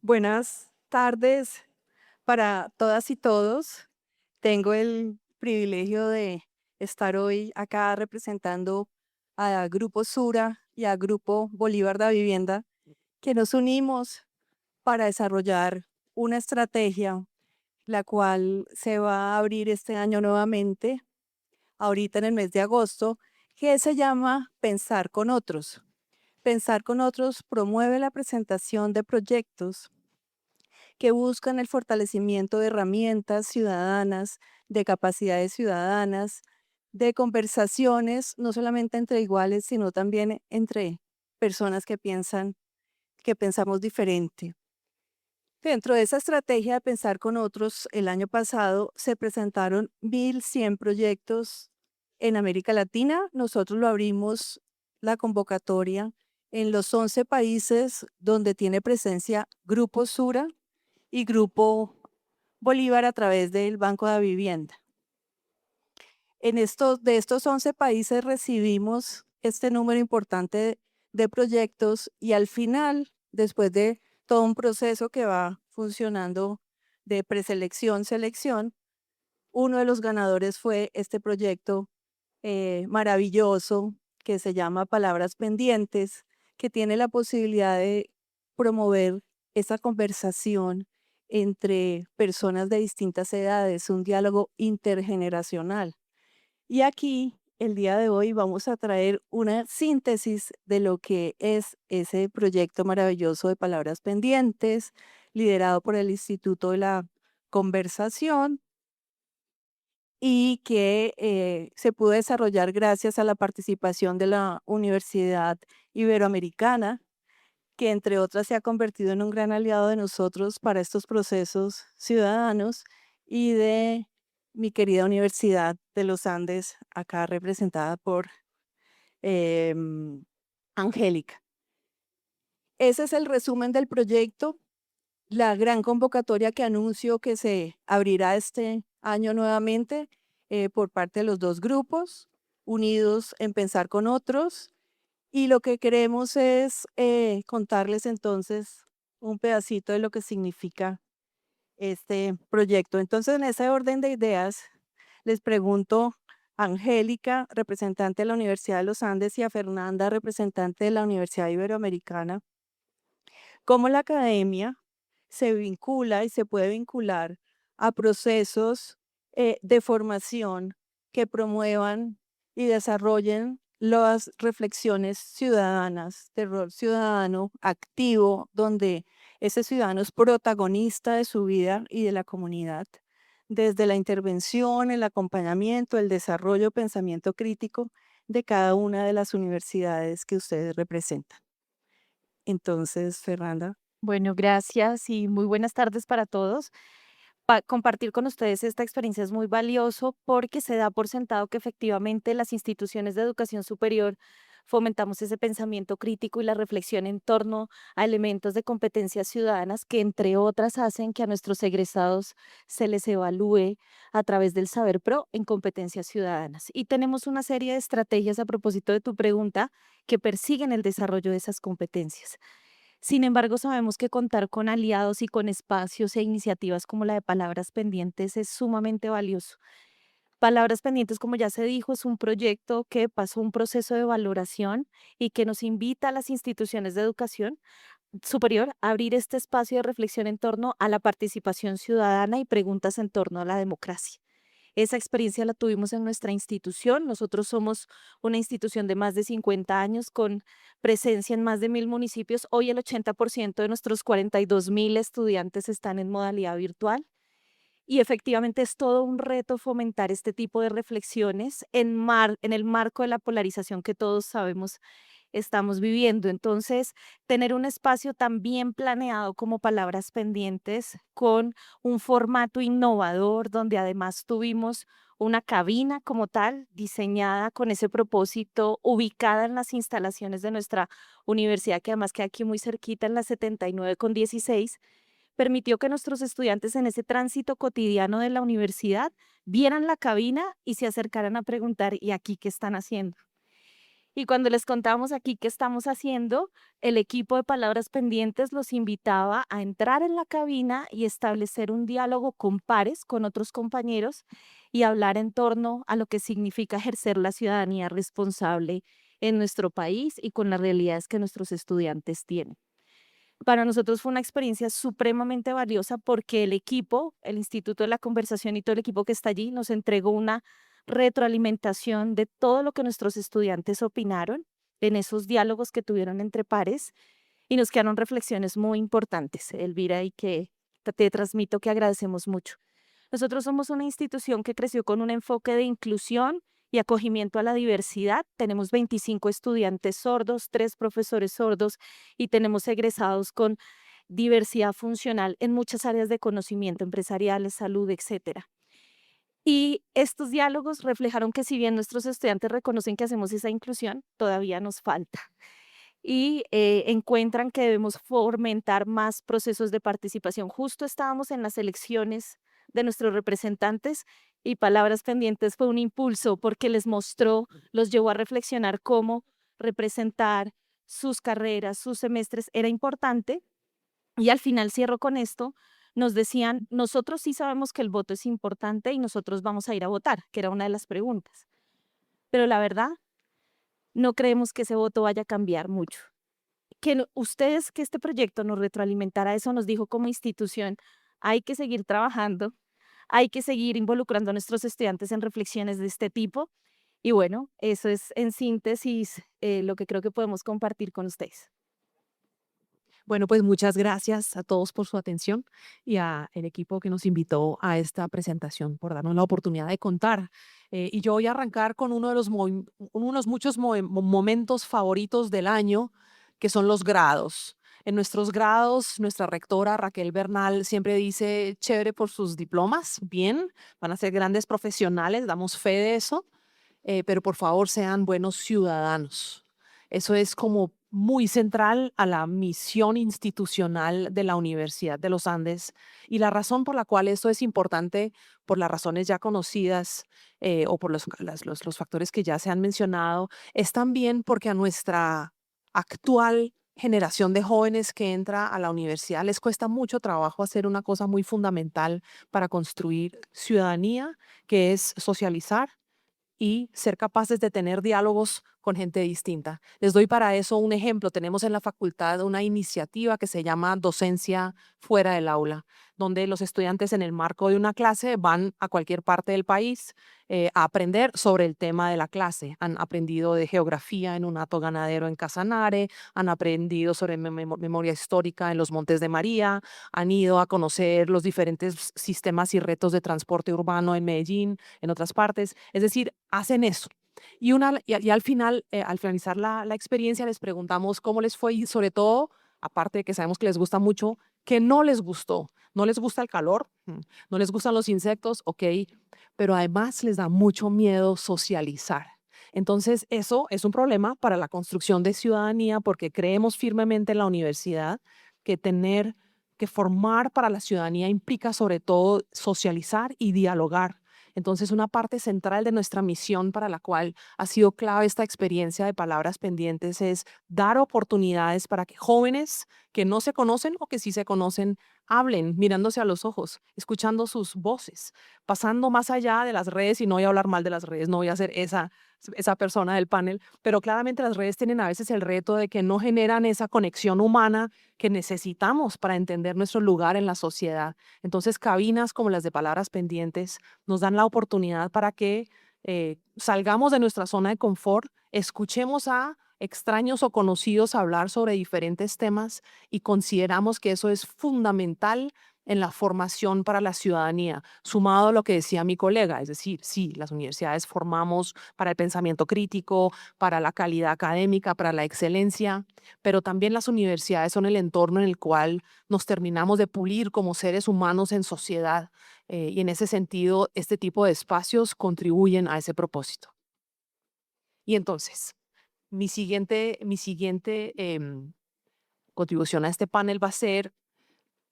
Buenas tardes para todas y todos. Tengo el privilegio de estar hoy acá representando a Grupo Sura y a Grupo Bolívar da Vivienda, que nos unimos para desarrollar una estrategia, la cual se va a abrir este año nuevamente, ahorita en el mes de agosto, que se llama Pensar con Otros. Pensar con Otros promueve la presentación de proyectos que buscan el fortalecimiento de herramientas ciudadanas, de capacidades ciudadanas, de conversaciones, no solamente entre iguales, sino también entre personas que pensamos diferente. Dentro de esa estrategia de pensar con otros, el año pasado se presentaron 1.100 proyectos en América Latina. Nosotros lo abrimos la convocatoria en los 11 países donde tiene presencia Grupo Sura y Grupo Bolívar a través del Banco de Vivienda. De estos 11 países recibimos este número importante de proyectos y al final, después de todo un proceso que va funcionando de preselección, selección, uno de los ganadores fue este proyecto maravilloso que se llama Palabras Pendientes, que tiene la posibilidad de promover esa conversación entre personas de distintas edades, un diálogo intergeneracional. Y aquí, el día de hoy, vamos a traer una síntesis de lo que es ese proyecto maravilloso de Palabras Pendientes, liderado por el Instituto de la Conversación y que se pudo desarrollar gracias a la participación de la Universidad Iberoamericana, que entre otras se ha convertido en un gran aliado de nosotros para estos procesos ciudadanos, y de mi querida Universidad de los Andes, acá representada por Angélica. Ese es el resumen del proyecto, la gran convocatoria que anuncio que se abrirá este año nuevamente por parte de los dos grupos, unidos en pensar con otros. Y lo que queremos es contarles entonces un pedacito de lo que significa este proyecto. Entonces, en ese orden de ideas, les pregunto a Angélica, representante de la Universidad de los Andes, y a Fernanda, representante de la Universidad Iberoamericana, cómo la academia se vincula y se puede vincular a procesos de formación que promuevan y desarrollen las reflexiones ciudadanas, de rol ciudadano activo, donde ese ciudadano es protagonista de su vida y de la comunidad, desde la intervención, el acompañamiento, el desarrollo, pensamiento crítico de cada una de las universidades que ustedes representan. Entonces, Fernanda. Bueno, gracias y muy buenas tardes para todos. Compartir con ustedes esta experiencia es muy valioso porque se da por sentado que efectivamente las instituciones de educación superior fomentamos ese pensamiento crítico y la reflexión en torno a elementos de competencias ciudadanas que, entre otras, hacen que a nuestros egresados se les evalúe a través del saber pro en competencias ciudadanas. Y tenemos una serie de estrategias a propósito de tu pregunta que persiguen el desarrollo de esas competencias. Sin embargo, sabemos que contar con aliados y con espacios e iniciativas como la de Palabras Pendientes es sumamente valioso. Palabras Pendientes, como ya se dijo, es un proyecto que pasó un proceso de valoración y que nos invita a las instituciones de educación superior a abrir este espacio de reflexión en torno a la participación ciudadana y preguntas en torno a la democracia. Esa experiencia la tuvimos en nuestra institución. Nosotros somos una institución de más de 50 años con presencia en más de 1.000 municipios. Hoy el 80% de nuestros 42.000 estudiantes están en modalidad virtual. Y efectivamente es todo un reto fomentar este tipo de reflexiones en el marco de la polarización que todos sabemos estamos viviendo. Entonces, tener un espacio tan bien planeado como Palabras Pendientes, con un formato innovador, donde además tuvimos una cabina como tal, diseñada con ese propósito, ubicada en las instalaciones de nuestra universidad, que además queda aquí muy cerquita en la 79 con 16, permitió que nuestros estudiantes en ese tránsito cotidiano de la universidad vieran la cabina y se acercaran a preguntar, ¿y aquí qué están haciendo? Y cuando les contamos aquí qué estamos haciendo, el equipo de Palabras Pendientes los invitaba a entrar en la cabina y establecer un diálogo con pares, con otros compañeros, y hablar en torno a lo que significa ejercer la ciudadanía responsable en nuestro país y con las realidades que nuestros estudiantes tienen. Para nosotros fue una experiencia supremamente valiosa porque el equipo, el Instituto de la Conversación y todo el equipo que está allí nos entregó una retroalimentación de todo lo que nuestros estudiantes opinaron en esos diálogos que tuvieron entre pares y nos quedaron reflexiones muy importantes, Elvira, y que te transmito que agradecemos mucho. Nosotros somos una institución que creció con un enfoque de inclusión y acogimiento a la diversidad. Tenemos 25 estudiantes sordos, 3 profesores sordos y tenemos egresados con diversidad funcional en muchas áreas de conocimiento, empresariales, salud, etcétera. Y estos diálogos reflejaron que si bien nuestros estudiantes reconocen que hacemos esa inclusión, todavía nos falta y encuentran que debemos fomentar más procesos de participación. Justo estábamos en las elecciones de nuestros representantes y Palabras Pendientes fue un impulso porque les mostró, los llevó a reflexionar cómo representar sus carreras, sus semestres era importante. Y al final cierro con esto, nos decían, nosotros sí sabemos que el voto es importante y nosotros vamos a ir a votar, que era una de las preguntas. Pero la verdad, no creemos que ese voto vaya a cambiar mucho ustedes, que este proyecto nos retroalimentara eso, nos dijo como institución, hay que seguir trabajando, hay que seguir involucrando a nuestros estudiantes en reflexiones de este tipo. Y bueno, eso es en síntesis lo que creo que podemos compartir con ustedes. Bueno, pues muchas gracias a todos por su atención y a el equipo que nos invitó a esta presentación por darnos la oportunidad de contar. Y yo voy a arrancar con uno de los muchos momentos favoritos del año, que son los grados. En nuestros grados, nuestra rectora Raquel Bernal siempre dice, chévere por sus diplomas, bien, van a ser grandes profesionales, damos fe de eso, pero por favor sean buenos ciudadanos. Eso es como muy central a la misión institucional de la Universidad de los Andes y la razón por la cual esto es importante, por las razones ya conocidas o por los factores que ya se han mencionado, es también porque a nuestra actual generación de jóvenes que entra a la universidad les cuesta mucho trabajo hacer una cosa muy fundamental para construir ciudadanía, que es socializar y ser capaces de tener diálogos con gente distinta. Les doy para eso un ejemplo. Tenemos en la facultad una iniciativa que se llama Docencia fuera del aula, donde los estudiantes en el marco de una clase van a cualquier parte del país a aprender sobre el tema de la clase. Han aprendido de geografía en un hato ganadero en Casanare, han aprendido sobre memoria histórica en los Montes de María, han ido a conocer los diferentes sistemas y retos de transporte urbano en Medellín, en otras partes. Es decir, hacen eso. Y al final, al finalizar la experiencia, les preguntamos cómo les fue y sobre todo, aparte de que sabemos que les gusta mucho, que no les gustó. No les gusta el calor, no les gustan los insectos, ok, pero además les da mucho miedo socializar. Entonces, eso es un problema para la construcción de ciudadanía porque creemos firmemente en la universidad que que formar para la ciudadanía implica sobre todo socializar y dialogar. Entonces, una parte central de nuestra misión para la cual ha sido clave esta experiencia de Palabras Pendientes es dar oportunidades para que jóvenes que no se conocen o que sí se conocen hablen mirándose a los ojos, escuchando sus voces, pasando más allá de las redes, y no voy a hablar mal de las redes, no voy a ser esa persona del panel, pero claramente las redes tienen a veces el reto de que no generan esa conexión humana que necesitamos para entender nuestro lugar en la sociedad. Entonces, cabinas como las de Palabras Pendientes nos dan la oportunidad para que salgamos de nuestra zona de confort, escuchemos a extraños o conocidos hablar sobre diferentes temas y consideramos que eso es fundamental en la formación para la ciudadanía, sumado a lo que decía mi colega, es decir, sí, las universidades formamos para el pensamiento crítico, para la calidad académica, para la excelencia, pero también las universidades son el entorno en el cual nos terminamos de pulir como seres humanos en sociedad y en ese sentido, este tipo de espacios contribuyen a ese propósito. Y entonces, mi siguiente contribución a este panel va a ser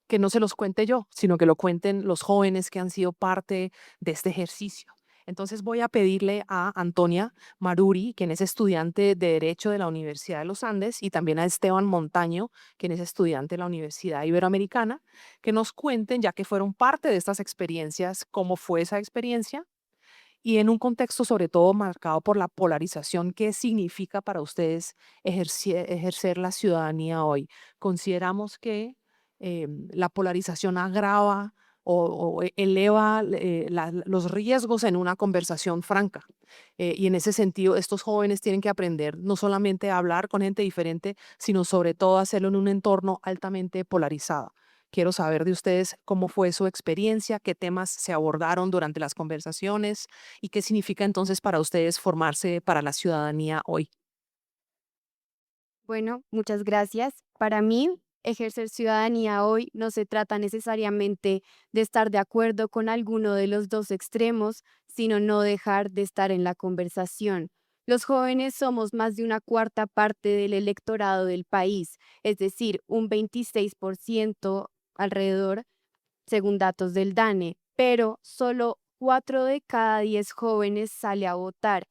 que no se los cuente yo, sino que lo cuenten los jóvenes que han sido parte de este ejercicio. Entonces voy a pedirle a Antonia Maruri, quien es estudiante de Derecho de la Universidad de los Andes, y también a Esteban Montaño, quien es estudiante de la Universidad Iberoamericana, que nos cuenten, ya que fueron parte de estas experiencias, cómo fue esa experiencia y en un contexto sobre todo marcado por la polarización, ¿qué significa para ustedes ejercer la ciudadanía hoy? ¿Consideramos que la polarización agrava o eleva los riesgos en una conversación franca? Y en ese sentido, estos jóvenes tienen que aprender no solamente a hablar con gente diferente, sino sobre todo a hacerlo en un entorno altamente polarizado. Quiero saber de ustedes cómo fue su experiencia, qué temas se abordaron durante las conversaciones y qué significa entonces para ustedes formarse para la ciudadanía hoy. Bueno, muchas gracias. Para mí, ejercer ciudadanía hoy no se trata necesariamente de estar de acuerdo con alguno de los dos extremos, sino no dejar de estar en la conversación. Los jóvenes somos más de una cuarta parte del electorado del país, es decir, un 26% alrededor, según datos del DANE, pero solo 4 de cada 10 jóvenes sale a votar.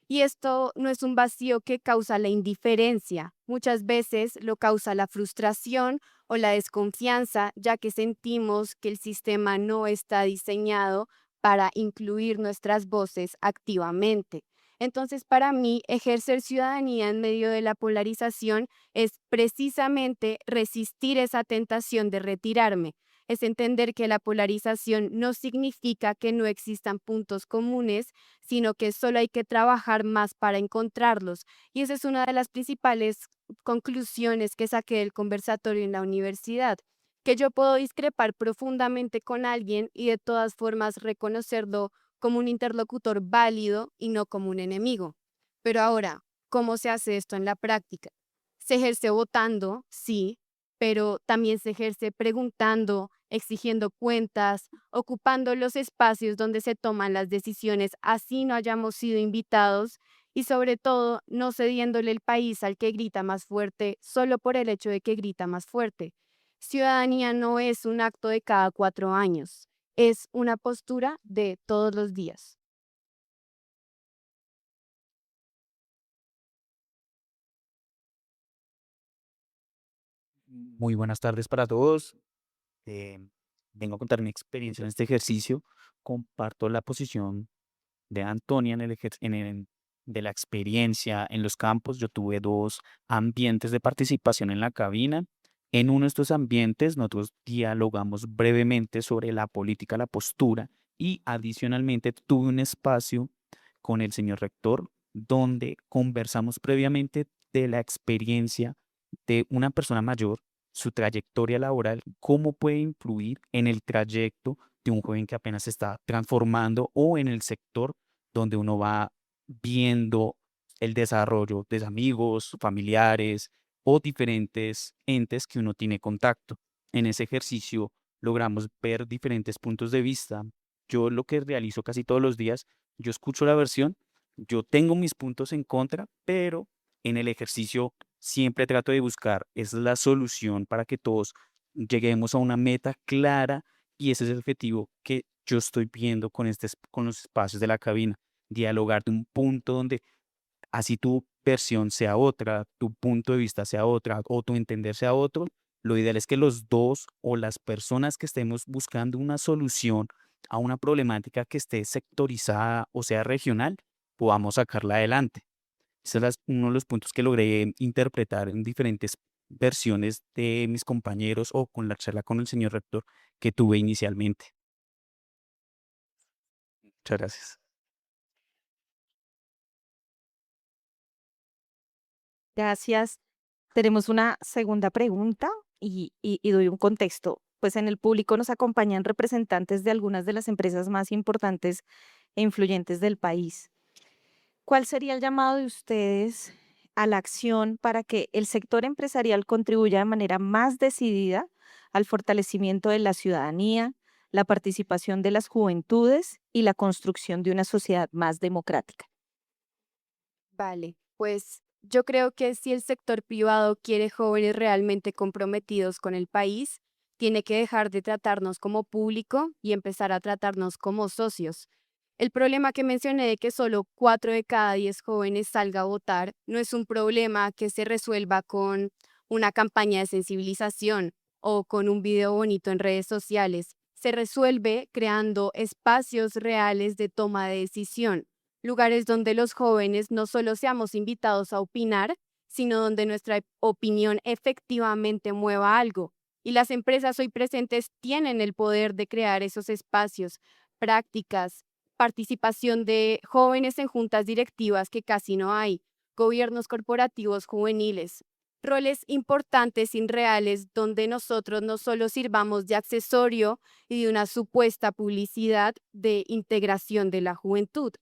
Y esto no es un vacío que causa la indiferencia, muchas veces lo causa la frustración o la desconfianza, ya que sentimos que el sistema no está diseñado para incluir nuestras voces activamente. Entonces, para mí, ejercer ciudadanía en medio de la polarización es precisamente resistir esa tentación de retirarme, es entender que la polarización no significa que no existan puntos comunes, sino que solo hay que trabajar más para encontrarlos. Y esa es una de las principales conclusiones que saqué del conversatorio en la universidad, que yo puedo discrepar profundamente con alguien y de todas formas reconocerlo como un interlocutor válido y no como un enemigo. Pero ahora, ¿cómo se hace esto en la práctica? Se ejerce votando, sí, pero también se ejerce preguntando, exigiendo cuentas, ocupando los espacios donde se toman las decisiones, así no hayamos sido invitados, y sobre todo no cediéndole el país al que grita más fuerte solo por el hecho de que grita más fuerte. Ciudadanía no es un acto de cada 4 años, es una postura de todos los días. Muy buenas tardes para todos. Eh, Vengo a contar mi experiencia en este ejercicio. Comparto la posición de Antonia de la experiencia en los campos. Yo tuve dos ambientes de participación en la cabina. En uno de estos ambientes, nosotros dialogamos brevemente sobre la política, la postura y adicionalmente tuve un espacio con el señor rector donde conversamos previamente de la experiencia de una persona mayor, su trayectoria laboral, cómo puede influir en el trayecto de un joven que apenas se está transformando o en el sector donde uno va viendo el desarrollo de amigos, familiares o diferentes entes que uno tiene contacto. En ese ejercicio logramos ver diferentes puntos de vista. Yo lo que realizo casi todos los días, yo escucho la versión, yo tengo mis puntos en contra, pero en el ejercicio siempre trato de buscar es la solución para que todos lleguemos a una meta clara y ese es el objetivo que yo estoy viendo con, con los espacios de la cabina, dialogar de un punto donde así tu versión sea otra, tu punto de vista sea otra o tu entender sea otro, lo ideal es que los dos o las personas que estemos buscando una solución a una problemática que esté sectorizada o sea regional, podamos sacarla adelante. Ese es uno de los puntos que logré interpretar en diferentes versiones de mis compañeros o con la charla con el señor rector que tuve inicialmente. Muchas gracias. Gracias. Tenemos una segunda pregunta y doy un contexto. Pues en el público nos acompañan representantes de algunas de las empresas más importantes e influyentes del país. ¿Cuál sería el llamado de ustedes a la acción para que el sector empresarial contribuya de manera más decidida al fortalecimiento de la ciudadanía, la participación de las juventudes y la construcción de una sociedad más democrática? Vale, pues yo creo que si el sector privado quiere jóvenes realmente comprometidos con el país, tiene que dejar de tratarnos como público y empezar a tratarnos como socios. El problema que mencioné de que solo 4 de cada 10 jóvenes salga a votar no es un problema que se resuelva con una campaña de sensibilización o con un video bonito en redes sociales. Se resuelve creando espacios reales de toma de decisión, lugares donde los jóvenes no solo seamos invitados a opinar, sino donde nuestra opinión efectivamente mueva algo. Y las empresas hoy presentes tienen el poder de crear esos espacios, prácticas, participación de jóvenes en juntas directivas que casi no hay, gobiernos corporativos juveniles, roles importantes y reales donde nosotros no solo sirvamos de accesorio y de una supuesta publicidad de integración de la juventud.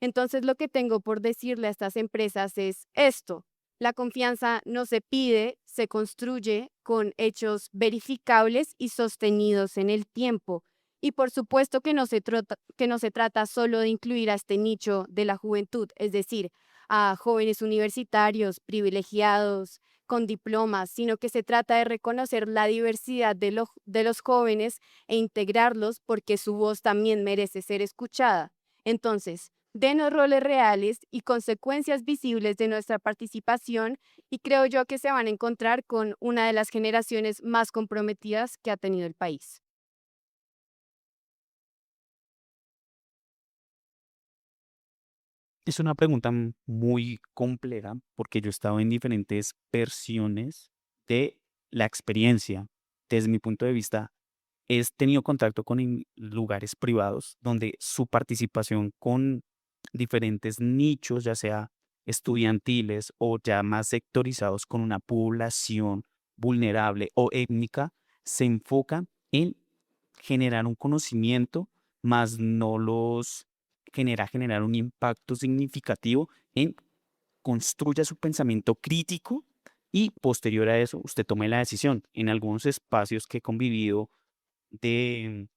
Entonces, lo que tengo por decirle a estas empresas es esto: la confianza no se pide, se construye con hechos verificables y sostenidos en el tiempo. Y por supuesto que no se trata solo de incluir a este nicho de la juventud, es decir, a jóvenes universitarios, privilegiados, con diplomas, sino que se trata de reconocer la diversidad de los jóvenes e integrarlos porque su voz también merece ser escuchada. Entonces, denos roles reales y consecuencias visibles de nuestra participación y creo yo que se van a encontrar con una de las generaciones más comprometidas que ha tenido el país. Es una pregunta muy compleja porque yo he estado en diferentes versiones de la experiencia. Desde mi punto de vista, he tenido contacto con lugares privados donde su participación con diferentes nichos, ya sea estudiantiles o ya más sectorizados con una población vulnerable o étnica, se enfoca en generar un conocimiento, más no los generar un impacto significativo en construya su pensamiento crítico y posterior a eso usted tome la decisión. En algunos espacios que he convivido de,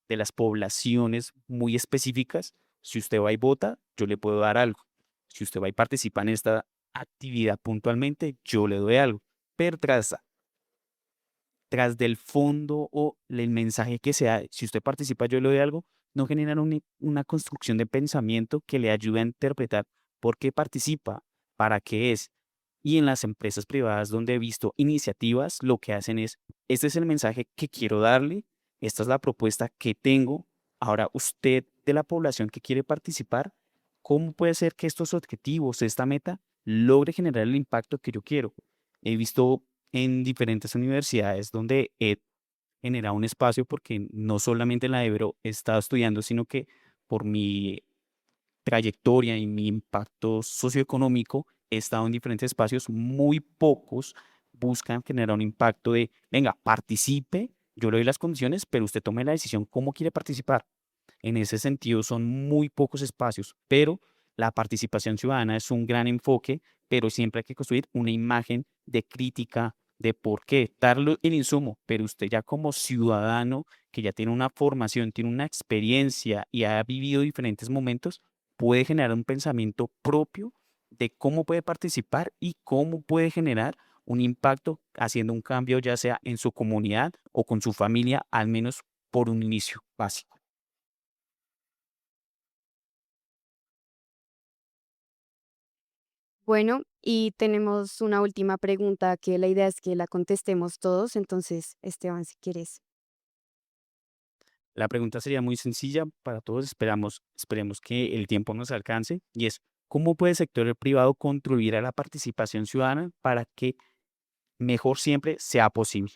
de las poblaciones muy específicas, si usted va y vota, yo le puedo dar algo. Si usted va y participa en esta actividad puntualmente, yo le doy algo. Pero tras del fondo o el mensaje que sea, si usted participa, yo le doy algo, no generan una construcción de pensamiento que le ayude a interpretar por qué participa, para qué es. Y en las empresas privadas donde he visto iniciativas, lo que hacen es, este es el mensaje que quiero darle, esta es la propuesta que tengo. Ahora, usted de la población que quiere participar, ¿cómo puede ser que estos objetivos, esta meta, logre generar el impacto que yo quiero? He visto en diferentes universidades donde he generado un espacio porque no solamente en la Ebro he estado estudiando, sino que por mi trayectoria y mi impacto socioeconómico he estado en diferentes espacios, muy pocos buscan generar un impacto de, venga, participe, yo le doy las condiciones, pero usted tome la decisión cómo quiere participar. En ese sentido, son muy pocos espacios, pero la participación ciudadana es un gran enfoque, pero siempre hay que construir una imagen de crítica, de por qué, darle el insumo, pero usted ya como ciudadano que ya tiene una formación, tiene una experiencia y ha vivido diferentes momentos, puede generar un pensamiento propio de cómo puede participar y cómo puede generar un impacto haciendo un cambio ya sea en su comunidad o con su familia, al menos por un inicio básico. Bueno, y tenemos una última pregunta que la idea es que la contestemos todos. Entonces, Esteban, si quieres. La pregunta sería muy sencilla para todos, esperemos que el tiempo nos alcance y es, ¿cómo puede el sector privado contribuir a la participación ciudadana para que mejor siempre sea posible?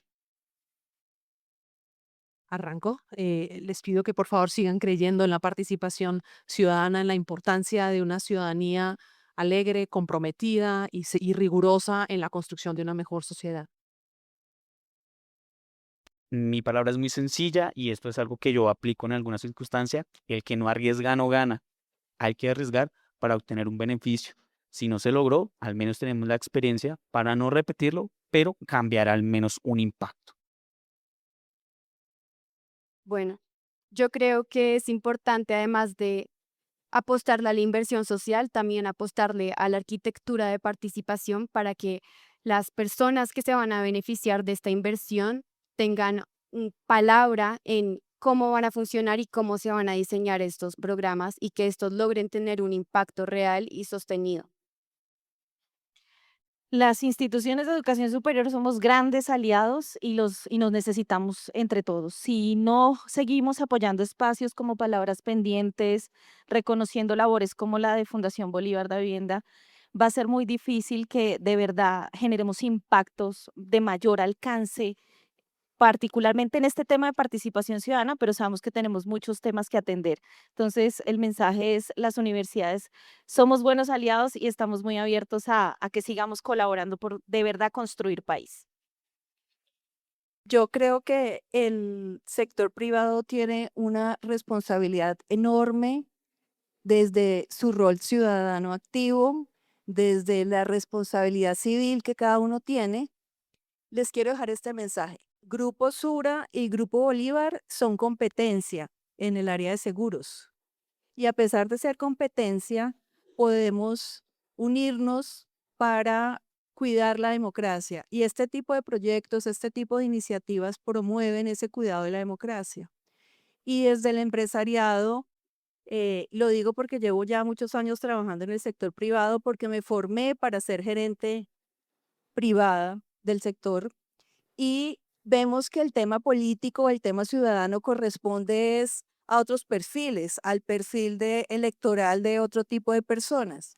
Arranco. Les pido que por favor sigan creyendo en la participación ciudadana, en la importancia de una ciudadanía alegre, comprometida y rigurosa en la construcción de una mejor sociedad. Mi palabra es muy sencilla y esto es algo que yo aplico en alguna circunstancia. El que no arriesga no gana. Hay que arriesgar para obtener un beneficio. Si no se logró, al menos tenemos la experiencia para no repetirlo, pero cambiar al menos un impacto. Bueno, yo creo que es importante, además de apostarle a la inversión social, también apostarle a la arquitectura de participación para que las personas que se van a beneficiar de esta inversión tengan palabra en cómo van a funcionar y cómo se van a diseñar estos programas y que estos logren tener un impacto real y sostenido. Las instituciones de educación superior somos grandes aliados y nos necesitamos entre todos. Si no seguimos apoyando espacios como Palabras Pendientes, reconociendo labores como la de Fundación Bolívar da Vivienda, va a ser muy difícil que de verdad generemos impactos de mayor alcance, particularmente en este tema de participación ciudadana, pero sabemos que tenemos muchos temas que atender. Entonces, el mensaje es, las universidades somos buenos aliados y estamos muy abiertos a que sigamos colaborando por de verdad construir país. Yo creo que el sector privado tiene una responsabilidad enorme desde su rol ciudadano activo, desde la responsabilidad civil que cada uno tiene. Les quiero dejar este mensaje. Grupo Sura y Grupo Bolívar son competencia en el área de seguros. Y a pesar de ser competencia, podemos unirnos para cuidar la democracia. Y este tipo de proyectos, este tipo de iniciativas promueven ese cuidado de la democracia. Y desde el empresariado, lo digo porque llevo ya muchos años trabajando en el sector privado, porque me formé para ser gerente privada del sector y vemos que el tema político, el tema ciudadano corresponde es a otros perfiles, al perfil electoral de otro tipo de personas.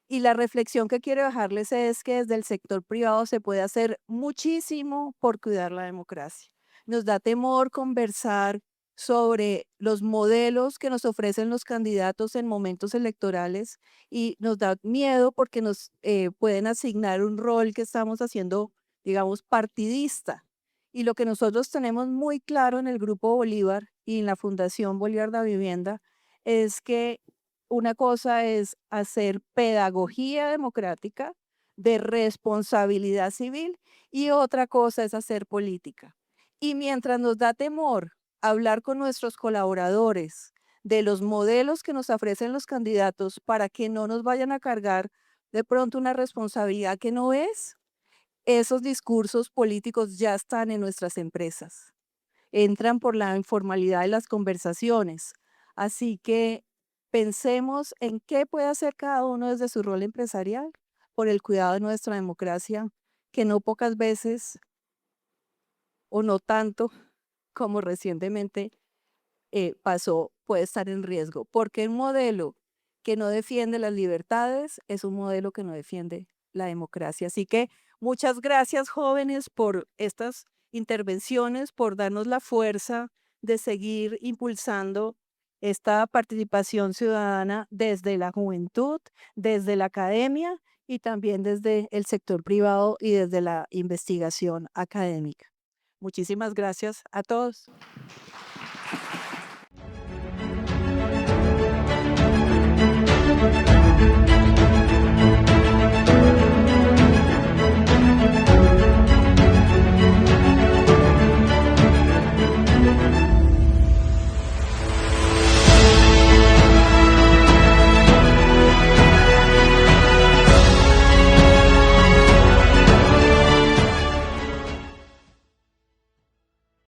Y la reflexión que quiero dejarles es que desde el sector privado se puede hacer muchísimo por cuidar la democracia. Nos da temor conversar sobre los modelos que nos ofrecen los candidatos en momentos electorales y nos da miedo porque nos pueden asignar un rol que estamos haciendo, digamos, partidista. Y lo que nosotros tenemos muy claro en el Grupo Bolívar y en la Fundación Bolívar da Vivienda es que una cosa es hacer pedagogía democrática de responsabilidad civil y otra cosa es hacer política. Y mientras nos da temor hablar con nuestros colaboradores de los modelos que nos ofrecen los candidatos para que no nos vayan a cargar de pronto una responsabilidad que no es, esos discursos políticos ya están en nuestras empresas, entran por la informalidad de las conversaciones. Así que pensemos en qué puede hacer cada uno desde su rol empresarial por el cuidado de nuestra democracia, que no pocas veces o no tanto como recientemente pasó, puede estar en riesgo, porque un modelo que no defiende las libertades es un modelo que no defiende la democracia. Así que muchas gracias, jóvenes, por estas intervenciones, por darnos la fuerza de seguir impulsando esta participación ciudadana desde la juventud, desde la academia y también desde el sector privado y desde la investigación académica. Muchísimas gracias a todos.